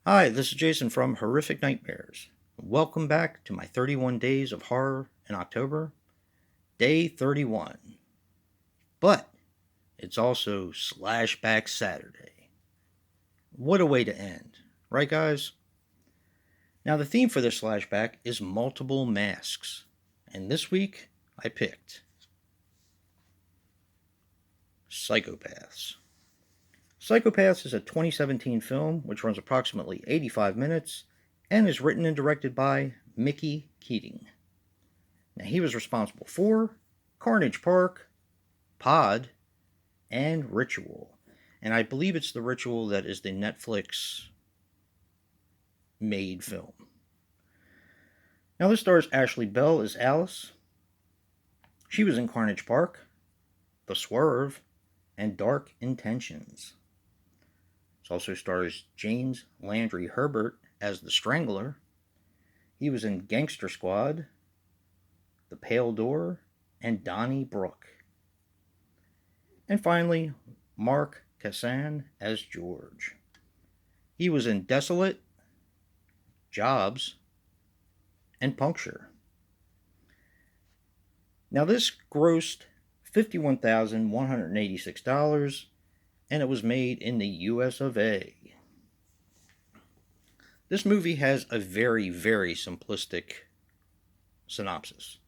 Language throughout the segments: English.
Hi, this is Jason from Horrific Nightmares. Welcome back to my 31 days of horror in October, day 31. But it's also Slashback Saturday. What a way to end, right, guys? Now, the theme for this Slashback is multiple masks, and this week I picked Psychopaths. Psychopaths is a 2017 film which runs approximately 85 minutes and is written and directed by Mickey Keating. Now, he was responsible for Carnage Park, Pod, and Ritual. And I believe it's the Ritual that is the Netflix made film. Now, this stars Ashley Bell as Alice. She was in Carnage Park, The Swerve, and Dark Intentions. It also stars James Landry Herbert as the Strangler. He was in Gangster Squad, The Pale Door, and Donnie Brooke. And finally, Mark Kassan as George. He was in Desolate, Jobs, and Puncture. Now, this grossed $51,186, and it was made in the US of A. This movie has a very, very simplistic synopsis.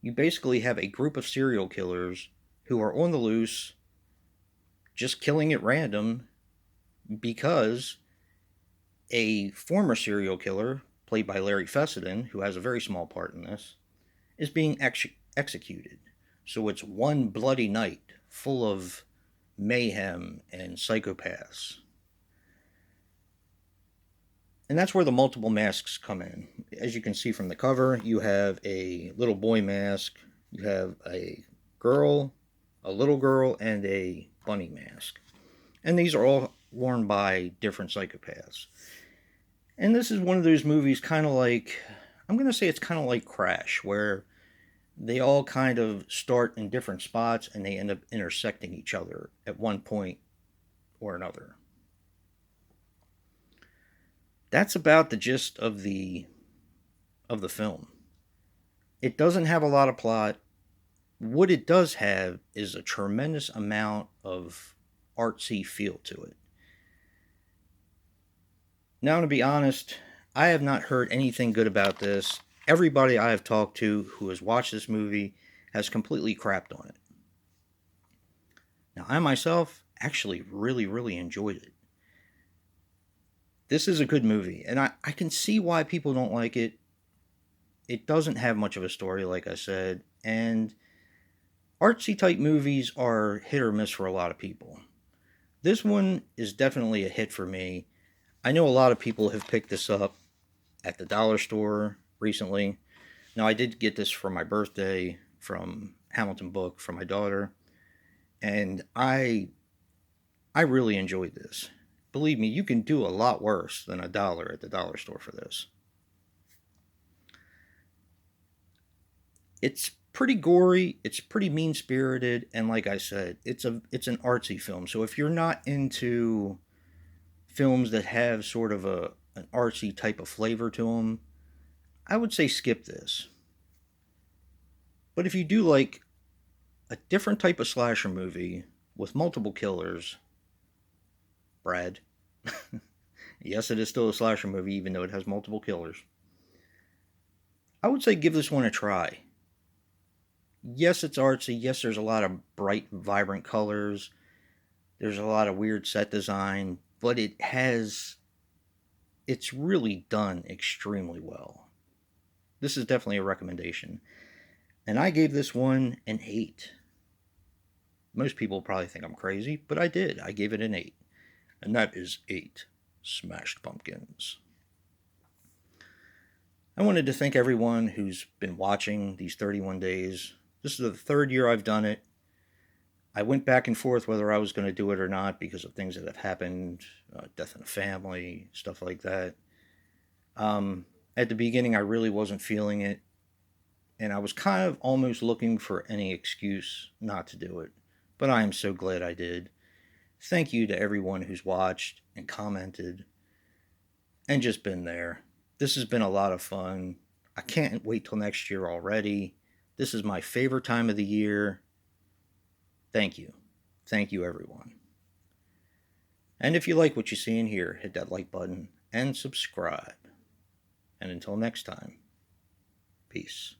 You basically have a group of serial killers who are on the loose, just killing at random because a former serial killer, played by Larry Fessenden, who has a very small part in this, is being executed. So it's one bloody night full of mayhem and psychopaths. And that's where the multiple masks come in. As you can see from the cover, you have a little boy mask, you have a girl, a little girl, and a bunny mask. And these are all worn by different psychopaths. And this is one of those movies kind of like, I'm going to say it's kind of like Crash, where they all kind of start in different spots and they end up intersecting each other at one point or another. That's about the gist of the film. It doesn't have a lot of plot. What it does have is a tremendous amount of artsy feel to it. Now, to be honest, I have not heard anything good about this. Everybody I have talked to who has watched this movie has completely crapped on it. Now, I myself actually really, really enjoyed it. This is a good movie, and I can see why people don't like it. It doesn't have much of a story, like I said, and artsy type movies are hit or miss for a lot of people. This one is definitely a hit for me. I know a lot of people have picked this up at the dollar store recently. Now, I did get this for my birthday from Hamilton Book from my daughter, and I really enjoyed this. Believe me, you can do a lot worse than $1 at the dollar store for this. It's pretty gory, it's pretty mean-spirited, and like I said, it's an artsy film. So if you're not into films that have sort of an artsy type of flavor to them, I would say skip this. But if you do like a different type of slasher movie with multiple killers, Brad, yes, it is still a slasher movie even though it has multiple killers, I would say give this one a try. Yes, it's artsy. Yes, there's a lot of bright, vibrant colors. There's a lot of weird set design, but it's really done extremely well. This is definitely a recommendation. And I gave this one an 8. Most people probably think I'm crazy, but I did. I gave it an 8. And that is 8 smashed pumpkins. I wanted to thank everyone who's been watching these 31 days. This is the third year I've done it. I went back and forth whether I was going to do it or not because of things that have happened, death in the family, stuff like that. At the beginning, I really wasn't feeling it, and I was kind of almost looking for any excuse not to do it, but I am so glad I did. Thank you to everyone who's watched and commented. and just been there. This has been a lot of fun. I can't wait till next year already. This is my favorite time of the year. Thank you. Thank you, everyone. And if you like what you see in here, hit that like button and subscribe. And until next time, peace.